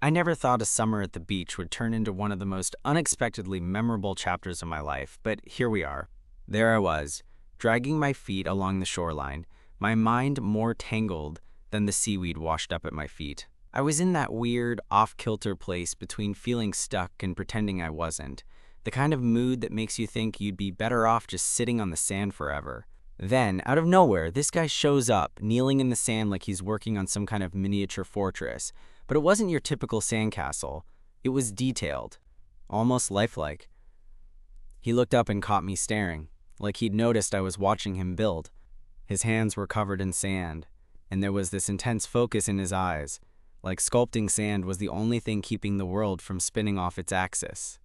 I never thought a summer at the beach would turn into one of the most unexpectedly memorable chapters of my life, but here we are. There I was, dragging my feet along the shoreline, my mind more tangled than the seaweed washed up at my feet. I was in that weird, off-kilter place between feeling stuck and pretending I wasn't, the kind of mood that makes you think you'd be better off just sitting on the sand forever. Then, out of nowhere, this guy shows up, kneeling in the sand like he's working on some kind of miniature fortress. But it wasn't your typical sandcastle. It was detailed, almost lifelike. He looked up and caught me staring, like he'd noticed I was watching him build. His hands were covered in sand, and there was this intense focus in his eyes, like sculpting sand was the only thing keeping the world from spinning off its axis.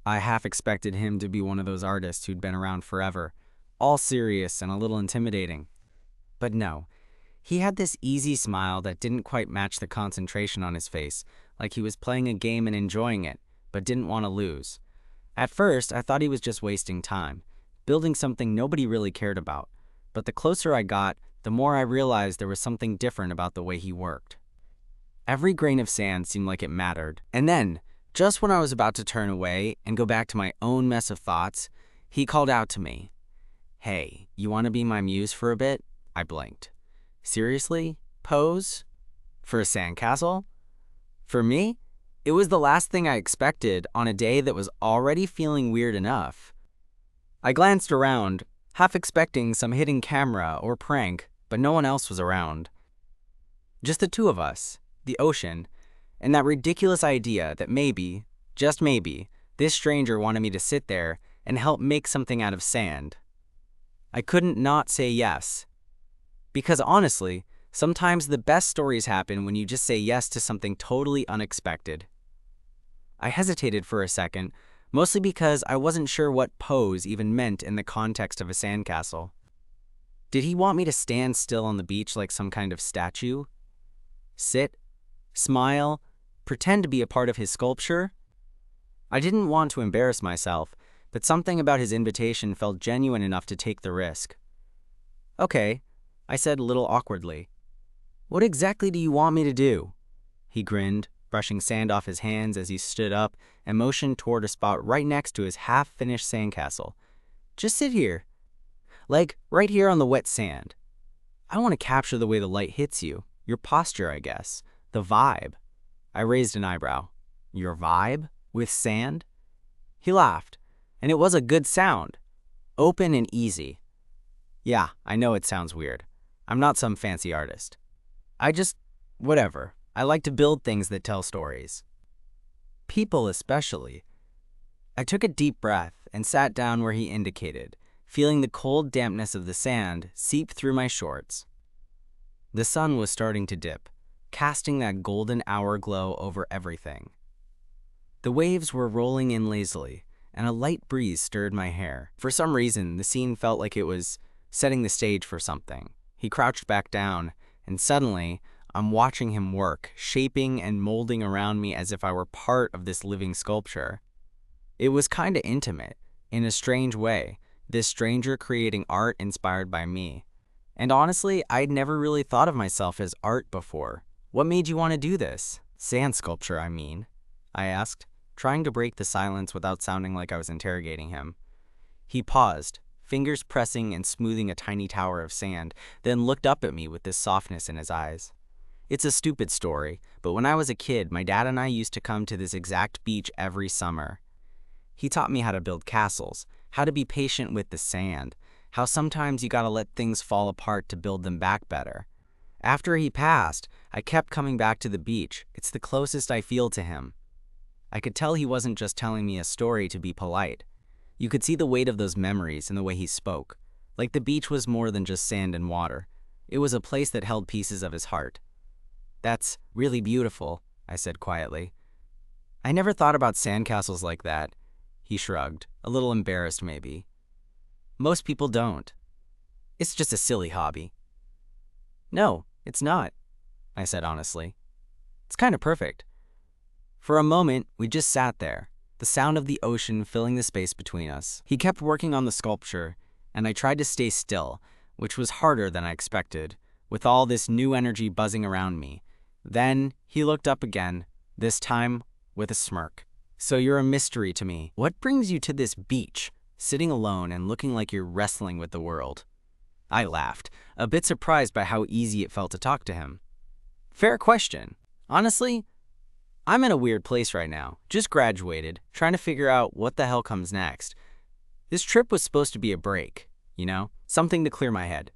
I half expected him to be one of those artists who'd been around forever, all serious and a little intimidating. But no. He had this easy smile that didn't quite match the concentration on his face, like he was playing a game and enjoying it, but didn't want to lose. At first, I thought he was just wasting time, building something nobody really cared about. But the closer I got, the more I realized there was something different about the way he worked. Every grain of sand seemed like it mattered. And then, just when I was about to turn away and go back to my own mess of thoughts, he called out to me. "Hey, you want to be my muse for a bit?" I blinked. Seriously? Pose? For a sandcastle? For me? It was the last thing I expected on a day that was already feeling weird enough. I glanced around, half expecting some hidden camera or prank, but no one else was around. Just the two of us, the ocean, and that ridiculous idea that maybe, just maybe, this stranger wanted me to sit there and help make something out of sand. I couldn't not say yes. Because honestly, sometimes the best stories happen when you just say yes to something totally unexpected. I hesitated for a second, mostly because I wasn't sure what pose even meant in the context of a sandcastle. Did he want me to stand still on the beach like some kind of statue? Sit, smile, pretend to be a part of his sculpture? I didn't want to embarrass myself, but something about his invitation felt genuine enough to take the risk. "Okay," I said a little awkwardly. "What exactly do you want me to do?" He grinned, brushing sand off his hands as he stood up and motioned toward a spot right next to his half-finished sandcastle. "Just sit here. Like, right here on the wet sand. I want to capture the way the light hits you, your posture, I guess, the vibe." I raised an eyebrow. "Your vibe? With sand?" He laughed, and it was a good sound. Open and easy. Yeah, I know it sounds weird. I'm not some fancy artist. Whatever. I like to build things that tell stories. People especially. I took a deep breath and sat down where he indicated, feeling the cold dampness of the sand seep through my shorts. The sun was starting to dip, casting that golden hour glow over everything. The waves were rolling in lazily, and a light breeze stirred my hair. For some reason, the scene felt like it was setting the stage for something. He crouched back down, and suddenly, I'm watching him work, shaping and molding around me as if I were part of this living sculpture. It was kinda intimate, in a strange way, this stranger creating art inspired by me. And honestly, I'd never really thought of myself as art before. "What made you want to do this? Sand sculpture, I mean," I asked, trying to break the silence without sounding like I was interrogating him. He paused, fingers pressing and smoothing a tiny tower of sand, then looked up at me with this softness in his eyes. "It's a stupid story, but when I was a kid, my dad and I used to come to this exact beach every summer. He taught me how to build castles, how to be patient with the sand, how sometimes you gotta let things fall apart to build them back better. After he passed, I kept coming back to the beach. It's the closest I feel to him." I could tell he wasn't just telling me a story to be polite. You could see the weight of those memories in the way he spoke. Like the beach was more than just sand and water. It was a place that held pieces of his heart. "That's really beautiful," I said quietly. "I never thought about sandcastles like that." He shrugged, a little embarrassed maybe. "Most people don't. It's just a silly hobby." "No, it's not," I said honestly. "It's kind of perfect." For a moment, we just sat there, the sound of the ocean filling the space between us. He kept working on the sculpture, and I tried to stay still, which was harder than I expected, with all this new energy buzzing around me. Then he looked up again, this time with a smirk. "So you're a mystery to me. What brings you to this beach, sitting alone and looking like you're wrestling with the world?" I laughed, a bit surprised by how easy it felt to talk to him. "Fair question. Honestly, I'm in a weird place right now. Just graduated, trying to figure out what the hell comes next. This trip was supposed to be a break, something to clear my head."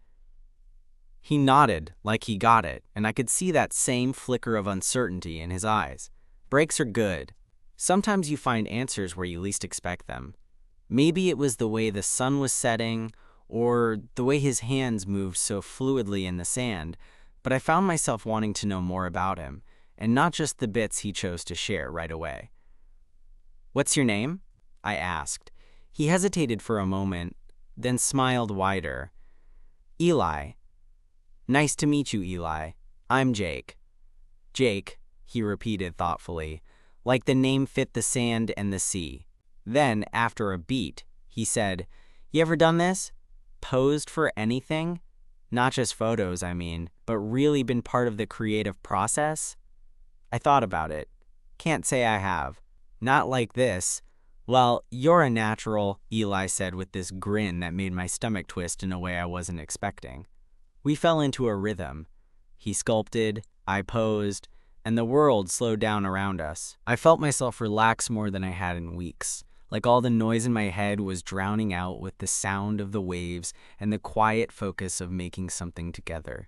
He nodded like he got it, and I could see that same flicker of uncertainty in his eyes. Breaks are good. Sometimes you find answers where you least expect them. Maybe it was the way the sun was setting, or the way his hands moved so fluidly in the sand, but I found myself wanting to know more about him, and not just the bits he chose to share right away. "What's your name?" I asked. He hesitated for a moment, then smiled wider. "Eli." "Nice to meet you, Eli. I'm Jake." "Jake," he repeated thoughtfully, like the name fit the sand and the sea. Then, after a beat, he said, "You ever done this? Posed for anything? Not just photos, I mean, but really been part of the creative process?" I thought about it. Can't say I have. Not like this. "Well, you're a natural," Eli said with this grin that made my stomach twist in a way I wasn't expecting. We fell into a rhythm. He sculpted, I posed, and the world slowed down around us. I felt myself relax more than I had in weeks, like all the noise in my head was drowning out with the sound of the waves and the quiet focus of making something together.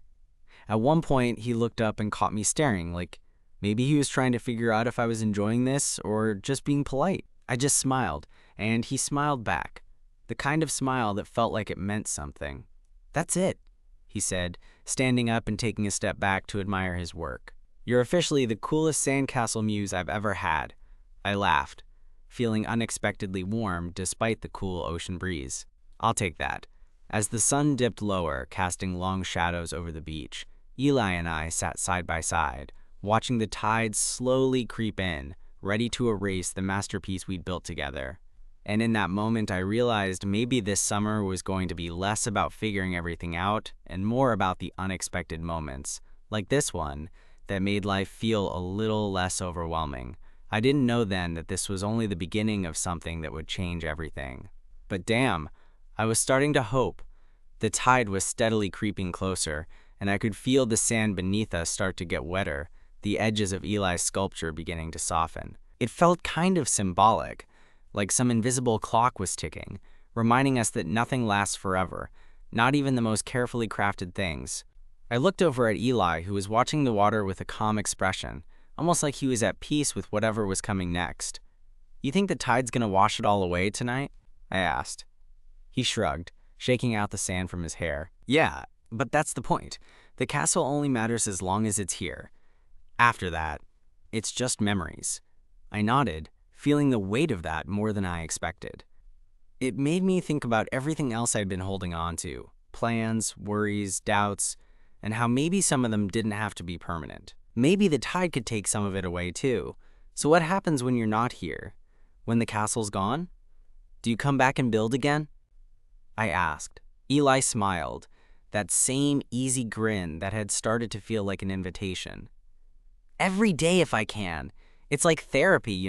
At one point, he looked up and caught me staring, like maybe he was trying to figure out if I was enjoying this or just being polite. I just smiled, and he smiled back, the kind of smile that felt like it meant something. "That's it," he said, standing up and taking a step back to admire his work. "You're officially the coolest Sandcastle muse I've ever had." I laughed, feeling unexpectedly warm despite the cool ocean breeze. "I'll take that." As the sun dipped lower, casting long shadows over the beach, Eli and I sat side by side, watching the tide slowly creep in, ready to erase the masterpiece we'd built together. And in that moment, I realized maybe this summer was going to be less about figuring everything out and more about the unexpected moments, like this one, that made life feel a little less overwhelming. I didn't know then that this was only the beginning of something that would change everything. But damn, I was starting to hope. The tide was steadily creeping closer, and I could feel the sand beneath us start to get wetter, the edges of Eli's sculpture beginning to soften. It felt kind of symbolic, like some invisible clock was ticking, reminding us that nothing lasts forever, not even the most carefully crafted things. I looked over at Eli, who was watching the water with a calm expression, almost like he was at peace with whatever was coming next. "You think the tide's gonna wash it all away tonight?" I asked. He shrugged, shaking out the sand from his hair. "Yeah, but that's the point. The castle only matters as long as it's here. After that, it's just memories." I nodded, feeling the weight of that more than I expected. It made me think about everything else I'd been holding on to, plans, worries, doubts, and how maybe some of them didn't have to be permanent. Maybe the tide could take some of it away too. So what happens when you're not here? When the castle's gone? Do you come back and build again? I asked. Eli smiled, that same easy grin that had started to feel like an invitation. "Every day if I can. It's like therapy,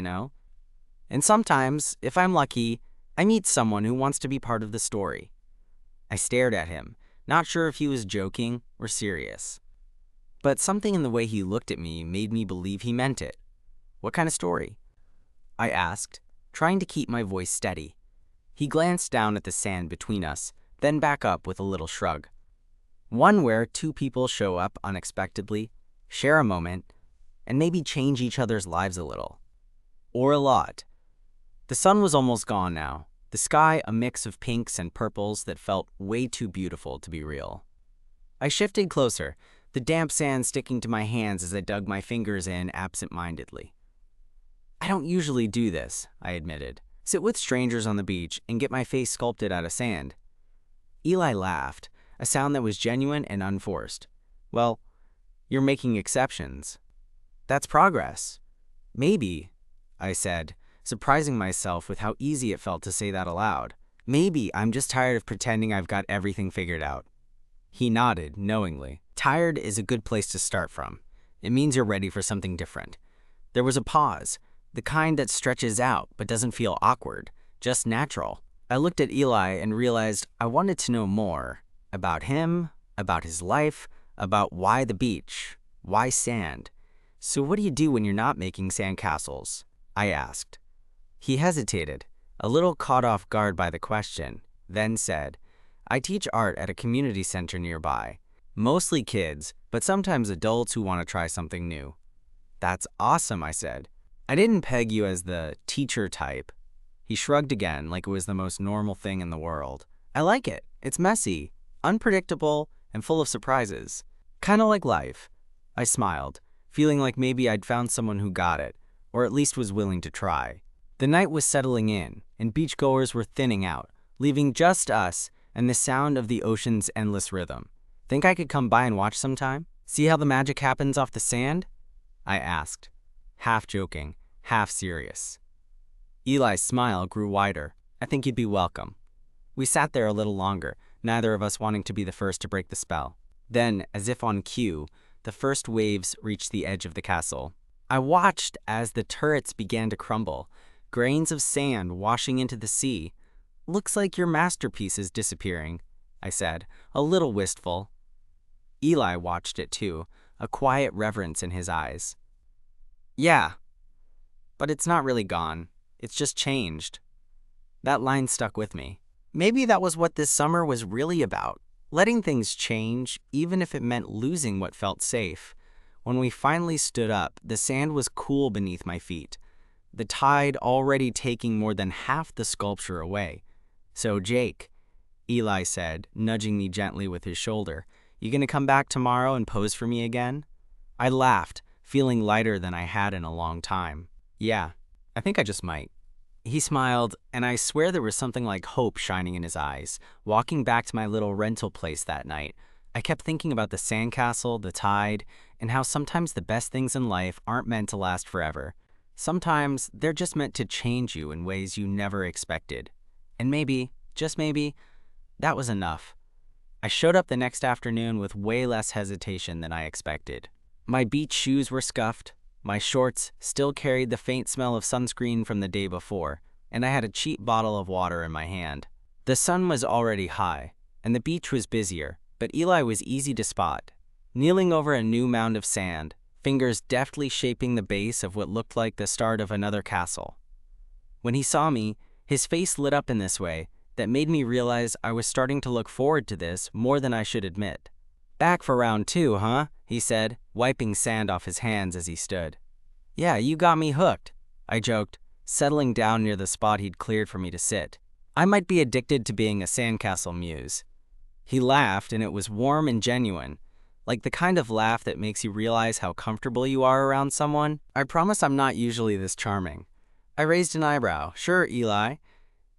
And sometimes, if I'm lucky, I meet someone who wants to be part of the story." I stared at him, not sure if he was joking or serious. But something in the way he looked at me made me believe he meant it. "What kind of story?" I asked, trying to keep my voice steady. He glanced down at the sand between us, then back up with a little shrug. "One where two people show up unexpectedly, share a moment, and maybe change each other's lives a little. Or a lot." The sun was almost gone now, the sky a mix of pinks and purples that felt way too beautiful to be real. I shifted closer, the damp sand sticking to my hands as I dug my fingers in absent-mindedly. "I don't usually do this," I admitted. "Sit with strangers on the beach and get my face sculpted out of sand." Eli laughed, a sound that was genuine and unforced. "Well, you're making exceptions. That's progress." "Maybe," I said, surprising myself with how easy it felt to say that aloud. "Maybe I'm just tired of pretending I've got everything figured out." He nodded knowingly. Tired is a good place to start from. It means you're ready for something different. There was a pause, the kind that stretches out but doesn't feel awkward, just natural. I looked at Eli and realized I wanted to know more about him, about his life, about why the beach, why sand. "So what do you do when you're not making sandcastles?" I asked. He hesitated, a little caught off guard by the question, then said, "I teach art at a community center nearby. Mostly kids, but sometimes adults who want to try something new." "That's awesome," I said. "I didn't peg you as the teacher type." He shrugged again like it was the most normal thing in the world. "I like it. It's messy, unpredictable, and full of surprises. Kind of like life." I smiled, feeling like maybe I'd found someone who got it, or at least was willing to try. The night was settling in, and beachgoers were thinning out, leaving just us and the sound of the ocean's endless rhythm. "Think I could come by and watch sometime? See how the magic happens off the sand?" I asked, half joking, half serious. Eli's smile grew wider. "I think you'd be welcome." We sat there a little longer, neither of us wanting to be the first to break the spell. Then, as if on cue, the first waves reached the edge of the castle. I watched as the turrets began to crumble, grains of sand washing into the sea. "Looks like your masterpiece is disappearing," I said, a little wistful. Eli watched it too, a quiet reverence in his eyes. "Yeah, but it's not really gone. It's just changed." That line stuck with me. Maybe that was what this summer was really about, letting things change, even if it meant losing what felt safe. When we finally stood up, the sand was cool beneath my feet, the tide already taking more than half the sculpture away. "So, Jake," Eli said, nudging me gently with his shoulder, "you gonna come back tomorrow and pose for me again?" I laughed, feeling lighter than I had in a long time. "Yeah, I think I just might." He smiled, and I swear there was something like hope shining in his eyes. Walking back to my little rental place that night, I kept thinking about the sandcastle, the tide, and how sometimes the best things in life aren't meant to last forever. Sometimes they're just meant to change you in ways you never expected. And maybe, just maybe, that was enough. I showed up the next afternoon with way less hesitation than I expected. My beach shoes were scuffed, my shorts still carried the faint smell of sunscreen from the day before, and I had a cheap bottle of water in my hand. The sun was already high, and the beach was busier, but Eli was easy to spot, kneeling over a new mound of sand, fingers deftly shaping the base of what looked like the start of another castle. When he saw me, his face lit up in this way that made me realize I was starting to look forward to this more than I should admit. "Back for round 2, huh?" he said, wiping sand off his hands as he stood. "Yeah, you got me hooked," I joked, settling down near the spot he'd cleared for me to sit. "I might be addicted to being a sandcastle muse." He laughed, and it was warm and genuine, like the kind of laugh that makes you realize how comfortable you are around someone. I promise I'm not usually this charming. I raised an eyebrow. "Sure, Eli."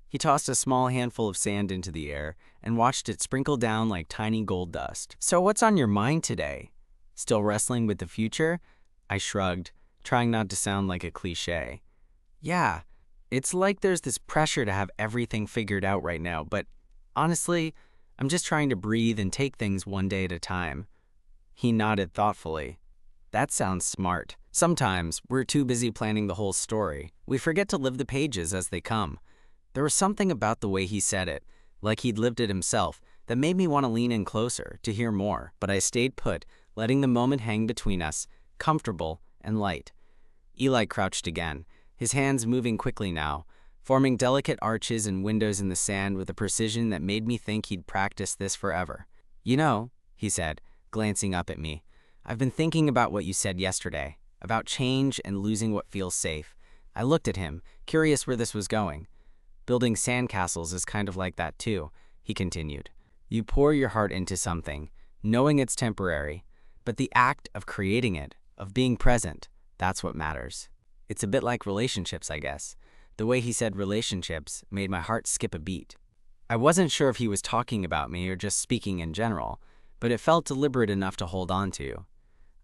He tossed a small handful of sand into the air and watched it sprinkle down like tiny gold dust. "So what's on your mind today? Still wrestling with the future?" I shrugged, trying not to sound like a cliche. "Yeah, it's like there's this pressure to have everything figured out right now, but honestly, I'm just trying to breathe and take things one day at a time." He nodded thoughtfully. "That sounds smart. Sometimes we're too busy planning the whole story. We forget to live the pages as they come." There was something about the way he said it, like he'd lived it himself, that made me want to lean in closer to hear more, but I stayed put, letting the moment hang between us, comfortable and light. Eli crouched again, his hands moving quickly now, forming delicate arches and windows in the sand with a precision that made me think he'd practiced this forever. "You know," he said, glancing up at me, "I've been thinking about what you said yesterday, about change and losing what feels safe." I looked at him, curious where this was going. "Building sandcastles is kind of like that too," he continued. "You pour your heart into something, knowing it's temporary, but the act of creating it, of being present, that's what matters." It's a bit like relationships, I guess. The way he said relationships made my heart skip a beat. I wasn't sure if he was talking about me or just speaking in general, but it felt deliberate enough to hold on to.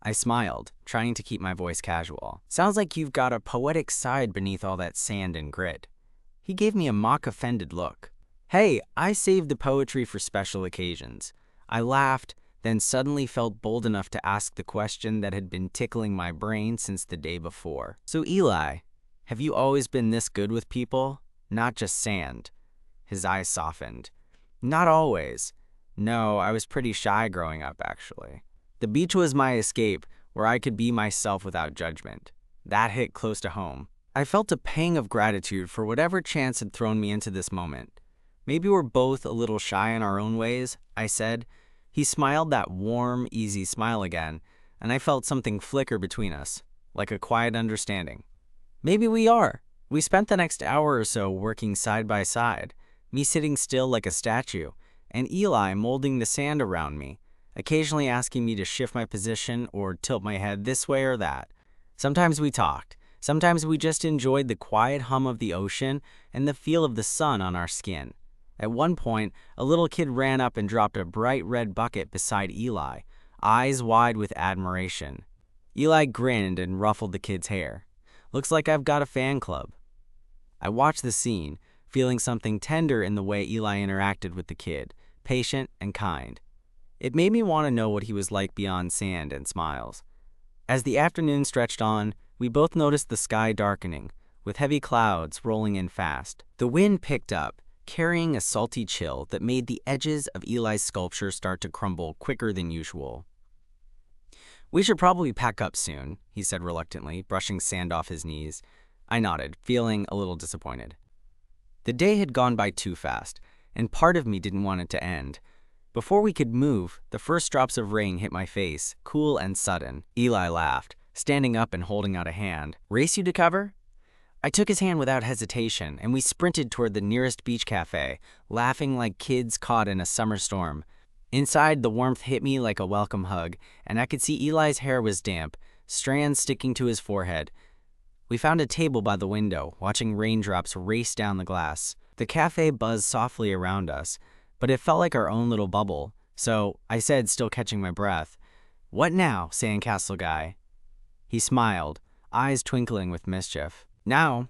I smiled, trying to keep my voice casual. "Sounds like you've got a poetic side beneath all that sand and grit." He gave me a mock-offended look. "Hey, I saved the poetry for special occasions." I laughed, then suddenly felt bold enough to ask the question that had been tickling my brain since the day before. "So Eli, have you always been this good with people? Not just sand?" His eyes softened. "Not always. No, I was pretty shy growing up, actually. The beach was my escape, where I could be myself without judgment." That hit close to home. I felt a pang of gratitude for whatever chance had thrown me into this moment. "Maybe we're both a little shy in our own ways," I said. He smiled that warm, easy smile again, and I felt something flicker between us, like a quiet understanding. "Maybe we are." We spent the next hour or so working side by side, me sitting still like a statue, and Eli molding the sand around me, occasionally asking me to shift my position or tilt my head this way or that. Sometimes we talked. Sometimes we just enjoyed the quiet hum of the ocean and the feel of the sun on our skin. At one point, a little kid ran up and dropped a bright red bucket beside Eli, eyes wide with admiration. Eli grinned and ruffled the kid's hair. "Looks like I've got a fan club." I watched the scene, feeling something tender in the way Eli interacted with the kid, patient and kind. It made me want to know what he was like beyond sand and smiles. As the afternoon stretched on, we both noticed the sky darkening, with heavy clouds rolling in fast. The wind picked up, carrying a salty chill that made the edges of Eli's sculpture start to crumble quicker than usual. "We should probably pack up soon," he said reluctantly, brushing sand off his knees. I nodded, feeling a little disappointed. The day had gone by too fast, and part of me didn't want it to end. Before we could move, the first drops of rain hit my face, cool and sudden. Eli laughed, standing up and holding out a hand. "Race you to cover?" I took his hand without hesitation, and we sprinted toward the nearest beach cafe, laughing like kids caught in a summer storm. Inside, the warmth hit me like a welcome hug, and I could see Eli's hair was damp, strands sticking to his forehead. We found a table by the window, watching raindrops race down the glass. The cafe buzzed softly around us, but it felt like our own little bubble, so I said, still catching my breath, "What now, Sandcastle guy?" He smiled, eyes twinkling with mischief. "Now,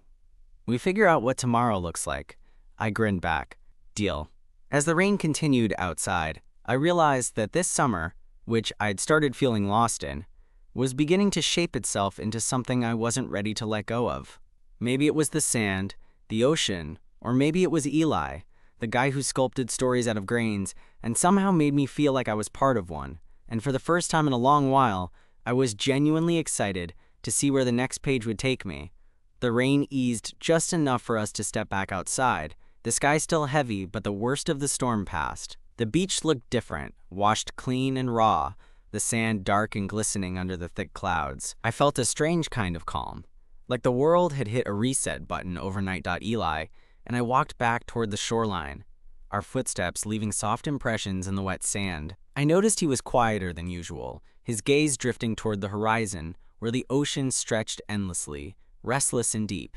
we figure out what tomorrow looks like." I grinned back. "Deal." As the rain continued outside, I realized that this summer, which I'd started feeling lost in, was beginning to shape itself into something I wasn't ready to let go of. Maybe it was the sand, the ocean, or maybe it was Eli, the guy who sculpted stories out of grains and somehow made me feel like I was part of one. And for the first time in a long while, I was genuinely excited to see where the next page would take me. The rain eased just enough for us to step back outside. The sky still heavy, but the worst of the storm passed. The beach looked different, washed clean and raw, the sand dark and glistening under the thick clouds. I felt a strange kind of calm, like the world had hit a reset button overnight. Eli, and I walked back toward the shoreline, our footsteps leaving soft impressions in the wet sand. I noticed he was quieter than usual, his gaze drifting toward the horizon, where the ocean stretched endlessly, restless and deep.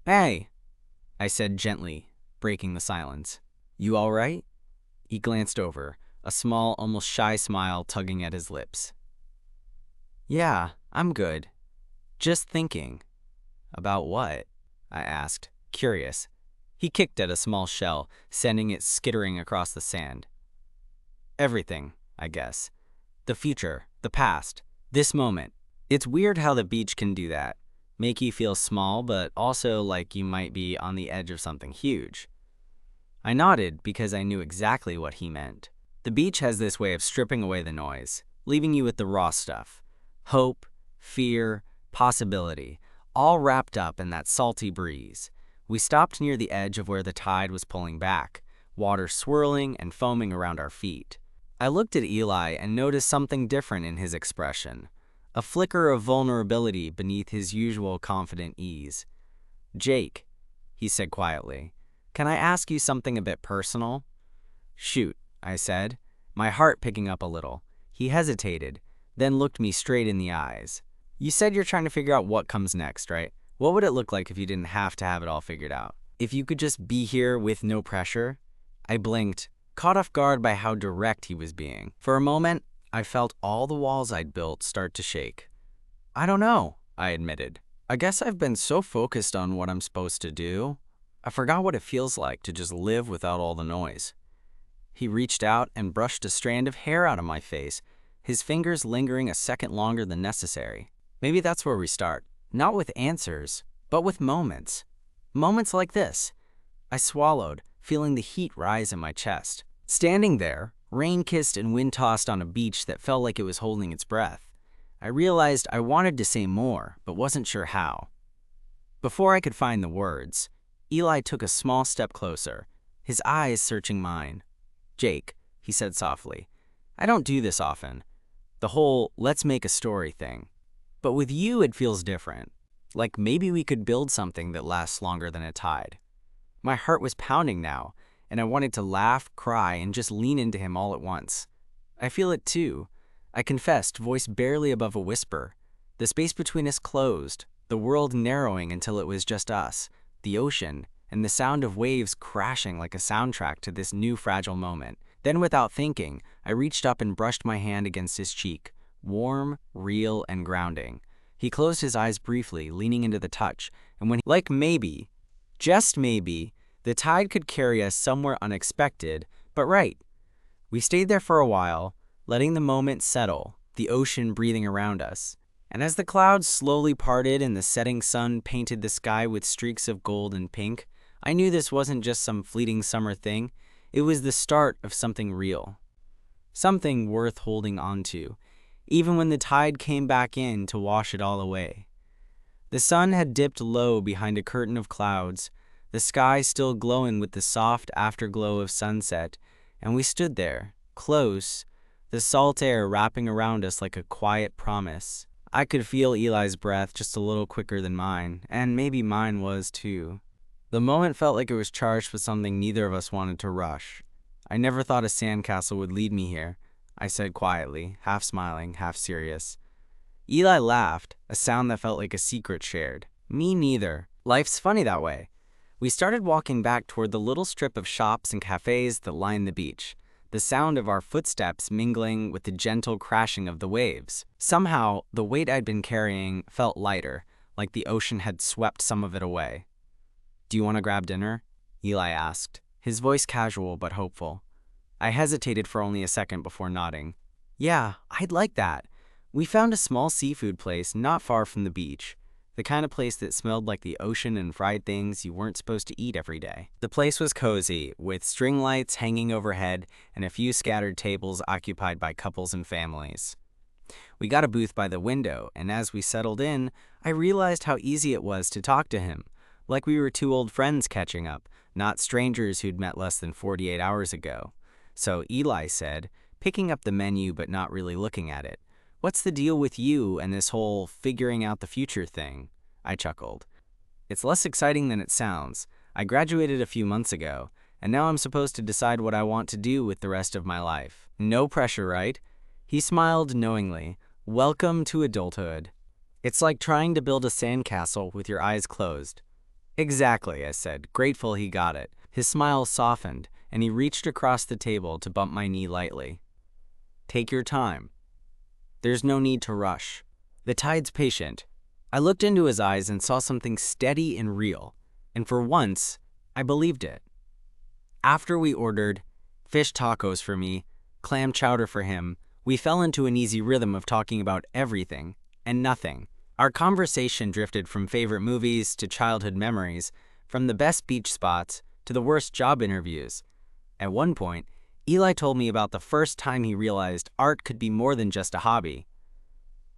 "Hey," I said gently, breaking the silence. "You all right?" He glanced over, a small, almost shy smile tugging at his lips. "Yeah, I'm good. Just thinking." "About what?" I asked, curious. He kicked at a small shell, sending it skittering across the sand. "Everything, I guess. The future, the past, this moment. It's weird how the beach can do that. Make you feel small, but also like you might be on the edge of something huge." I nodded because I knew exactly what he meant. The beach has this way of stripping away the noise, leaving you with the raw stuff. Hope, fear, possibility, all wrapped up in that salty breeze. We stopped near the edge of where the tide was pulling back, water swirling and foaming around our feet. I looked at Eli and noticed something different in his expression, a flicker of vulnerability beneath his usual confident ease. "Jake," he said quietly, "can I ask you something a bit personal?" "Shoot," I said, my heart picking up a little. He hesitated, then looked me straight in the eyes. "You said you're trying to figure out what comes next, right? What would it look like if you didn't have to have it all figured out? If you could just be here with no pressure?" I blinked, caught off guard by how direct he was being. For a moment, I felt all the walls I'd built start to shake. "I don't know," I admitted. "I guess I've been so focused on what I'm supposed to do, I forgot what it feels like to just live without all the noise." He reached out and brushed a strand of hair out of my face, his fingers lingering a second longer than necessary. Maybe that's where we start. Not with answers, but with moments. Moments like this. I swallowed, feeling the heat rise in my chest. Standing there, rain-kissed and wind-tossed on a beach that felt like it was holding its breath, I realized I wanted to say more, but wasn't sure how. Before I could find the words, Eli took a small step closer, his eyes searching mine. "Jake," he said softly, "I don't do this often. The whole let's make a story thing. But with you it feels different. Like maybe we could build something that lasts longer than a tide." My heart was pounding now, and I wanted to laugh, cry, and just lean into him all at once. "I feel it too," I confessed, voice barely above a whisper. The space between us closed, the world narrowing until it was just us, the ocean, and the sound of waves crashing like a soundtrack to this new fragile moment. Then without thinking, I reached up and brushed my hand against his cheek, warm, real, and grounding. He closed his eyes briefly, leaning into the touch, and when like maybe, just maybe, the tide could carry us somewhere unexpected, but right. We stayed there for a while, letting the moment settle, the ocean breathing around us. And as the clouds slowly parted and the setting sun painted the sky with streaks of gold and pink, I knew this wasn't just some fleeting summer thing. It was the start of something real. Something worth holding on to, even when the tide came back in to wash it all away. The sun had dipped low behind a curtain of clouds, the sky still glowing with the soft afterglow of sunset, and we stood there, close, the salt air wrapping around us like a quiet promise. I could feel Eli's breath just a little quicker than mine, and maybe mine was too. The moment felt like it was charged with something neither of us wanted to rush. "I never thought a sandcastle would lead me here," I said quietly, half smiling, half serious. Eli laughed, a sound that felt like a secret shared. "Me neither. Life's funny that way." We started walking back toward the little strip of shops and cafes that lined the beach, the sound of our footsteps mingling with the gentle crashing of the waves. Somehow, the weight I'd been carrying felt lighter, like the ocean had swept some of it away. "Do you want to grab dinner?" Eli asked, his voice casual but hopeful. I hesitated for only a second before nodding. "Yeah, I'd like that." We found a small seafood place not far from the beach, the kind of place that smelled like the ocean and fried things you weren't supposed to eat every day. The place was cozy, with string lights hanging overhead and a few scattered tables occupied by couples and families. We got a booth by the window, and as we settled in, I realized how easy it was to talk to him, like we were two old friends catching up, not strangers who'd met less than 48 hours ago. So Eli said, picking up the menu but not really looking at it, "What's the deal with you and this whole figuring out the future thing?" I chuckled. "It's less exciting than it sounds. I graduated a few months ago, and now I'm supposed to decide what I want to do with the rest of my life. No pressure, right?" He smiled knowingly. "Welcome to adulthood. It's like trying to build a sandcastle with your eyes closed." "Exactly," I said, grateful he got it. His smile softened, and he reached across the table to bump my knee lightly. "Take your time. There's no need to rush. The tide's patient." I looked into his eyes and saw something steady and real, and for once, I believed it. After we ordered fish tacos for me, clam chowder for him, we fell into an easy rhythm of talking about everything and nothing. Our conversation drifted from favorite movies to childhood memories, from the best beach spots to the worst job interviews. At one point, Eli told me about the first time he realized art could be more than just a hobby.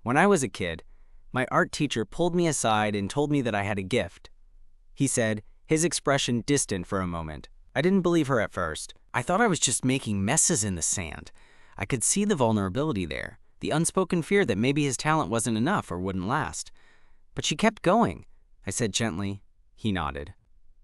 "When I was a kid, my art teacher pulled me aside and told me that I had a gift," he said, his expression distant for a moment. I didn't believe her at first. I thought I was just making messes in the sand. I could see the vulnerability there, the unspoken fear that maybe his talent wasn't enough or wouldn't last. "But she kept going," I said gently. He nodded.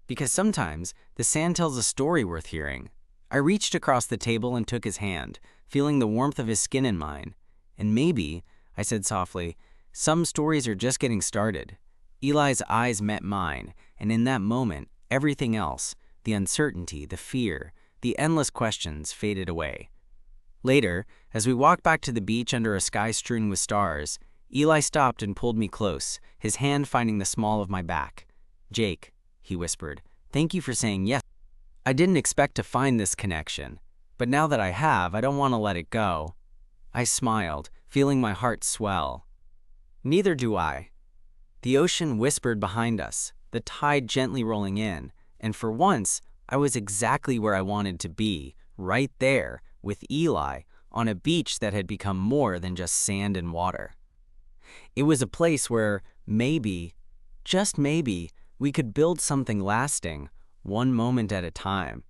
"Because sometimes the sand tells a story worth hearing." I reached across the table and took his hand, feeling the warmth of his skin in mine. "And maybe," I said softly, "some stories are just getting started." Eli's eyes met mine, and in that moment, everything else, the uncertainty, the fear, the endless questions faded away. Later, as we walked back to the beach under a sky strewn with stars, Eli stopped and pulled me close, his hand finding the small of my back. "Jake," he whispered, "thank you for saying yes. I didn't expect to find this connection." But now that I have, I don't want to let it go. I smiled, feeling my heart swell. Neither do I. The ocean whispered behind us, the tide gently rolling in, and for once, I was exactly where I wanted to be, right there, with Eli, on a beach that had become more than just sand and water. It was a place where maybe, just maybe, we could build something lasting, one moment at a time.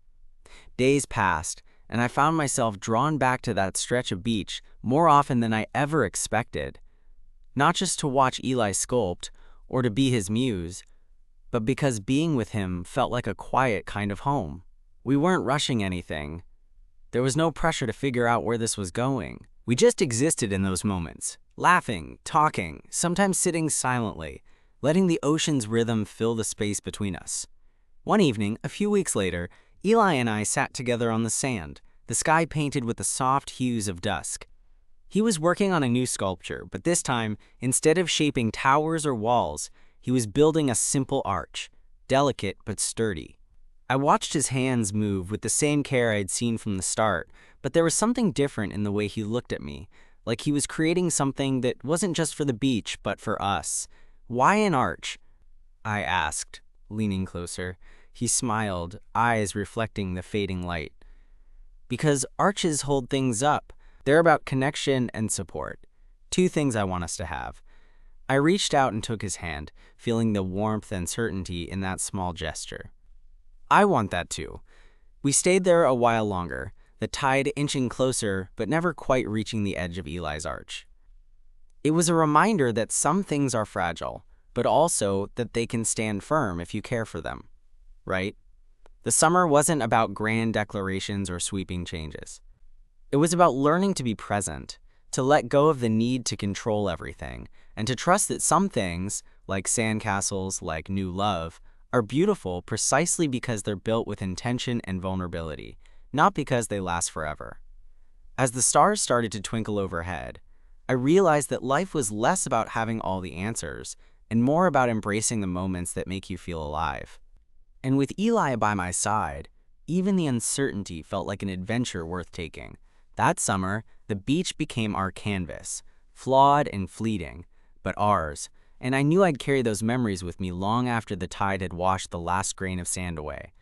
Days passed, and I found myself drawn back to that stretch of beach more often than I ever expected. Not just to watch Eli sculpt, or to be his muse, but because being with him felt like a quiet kind of home. We weren't rushing anything. There was no pressure to figure out where this was going. We just existed in those moments, laughing, talking, sometimes sitting silently, letting the ocean's rhythm fill the space between us. One evening, a few weeks later, Eli and I sat together on the sand, the sky painted with the soft hues of dusk. He was working on a new sculpture, but this time, instead of shaping towers or walls, he was building a simple arch, delicate but sturdy. I watched his hands move with the same care I'd seen from the start, but there was something different in the way he looked at me, like he was creating something that wasn't just for the beach, but for us. "Why an arch?" I asked, leaning closer. He smiled, eyes reflecting the fading light. "Because arches hold things up. They're about connection and support. Two things I want us to have." I reached out and took his hand, feeling the warmth and certainty in that small gesture. "I want that too." We stayed there a while longer, the tide inching closer but never quite reaching the edge of Eli's arch. It was a reminder that some things are fragile, but also that they can stand firm if you care for them, right? The summer wasn't about grand declarations or sweeping changes. It was about learning to be present, to let go of the need to control everything, and to trust that some things, like sandcastles, like new love, are beautiful precisely because they're built with intention and vulnerability, not because they last forever. As the stars started to twinkle overhead, I realized that life was less about having all the answers and more about embracing the moments that make you feel alive. And with Eli by my side, even the uncertainty felt like an adventure worth taking. That summer, the beach became our canvas, flawed and fleeting, but ours, and I knew I'd carry those memories with me long after the tide had washed the last grain of sand away.